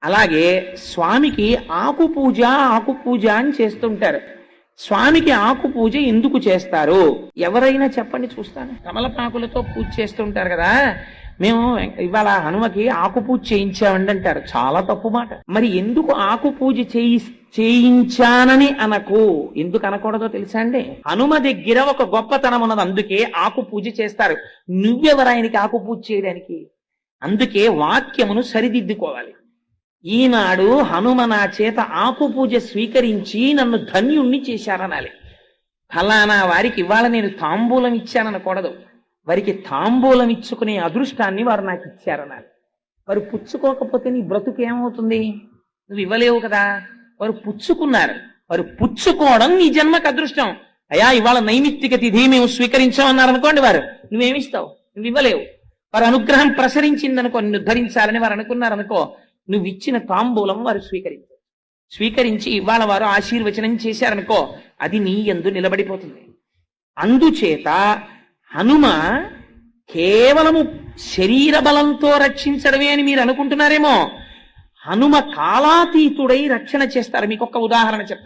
అలాగే స్వామికి ఆకు పూజ అని చేస్తుంటారు. స్వామికి ఆకు పూజ ఎందుకు చేస్తారు? ఎవరైనా చెప్పండి చూస్తాను. తమలపాకులతో పూజ చేస్తుంటారు కదా, మేము ఇవాళ హనుమకి ఆకు పూజ చేయించామండి అంటారు. చాలా తప్పు మాట. మరి ఎందుకు ఆకు పూజ చేయించానని అనకు? ఎందుకు అనకూడదో తెలుసా అండి? హనుమ దగ్గర ఒక గొప్పతనం ఉన్నది, అందుకే ఆకు పూజ చేస్తారు. నువ్వెవరు ఆయనకి ఆకు పూజ చేయడానికి? అందుకే వాక్యమును సరిదిద్దుకోవాలి. ఈనాడు హనుమ నా చేత ఆకు పూజ స్వీకరించి నన్ను ధన్యుణ్ణి చేశారనాలి. ఫలానా వారికి ఇవాళ నేను తాంబూలం ఇచ్చాననకూడదు. వారికి తాంబూలం ఇచ్చుకునే అదృష్టాన్ని వారు నాకు ఇచ్చారనాలి. వారు పుచ్చుకోకపోతే నీ బ్రతుకు ఏమవుతుంది? నువ్వు ఇవ్వలేవు కదా. వారు పుచ్చుకున్నారు, వారు పుచ్చుకోవడం నీ జన్మకు అదృష్టం. అయ్యా ఇవాళ నైమిత్తిక తిథి మేము స్వీకరించామన్నారనుకోండి, వారు నువ్వేమిస్తావు? నువ్వు ఇవ్వలేవు. వారు అనుగ్రహం ప్రసరించిందనుకో, నిన్ను ధరించాలని వారు అనుకున్నారనుకో, నువ్వు ఇచ్చిన తాంబూలం వారు స్వీకరించి ఇవాళ వారు ఆశీర్వచనం చేశారనుకో, అది నీ యందు నిలబడిపోతుంది. అందుచేత హనుమ కేవలము శరీర బలంతో రక్షించడమే అని మీరు అనుకుంటున్నారేమో. హనుమ కాలాతీతుడై రక్షణ చేస్తారు. మీకు ఒక ఉదాహరణ చెప్తాను.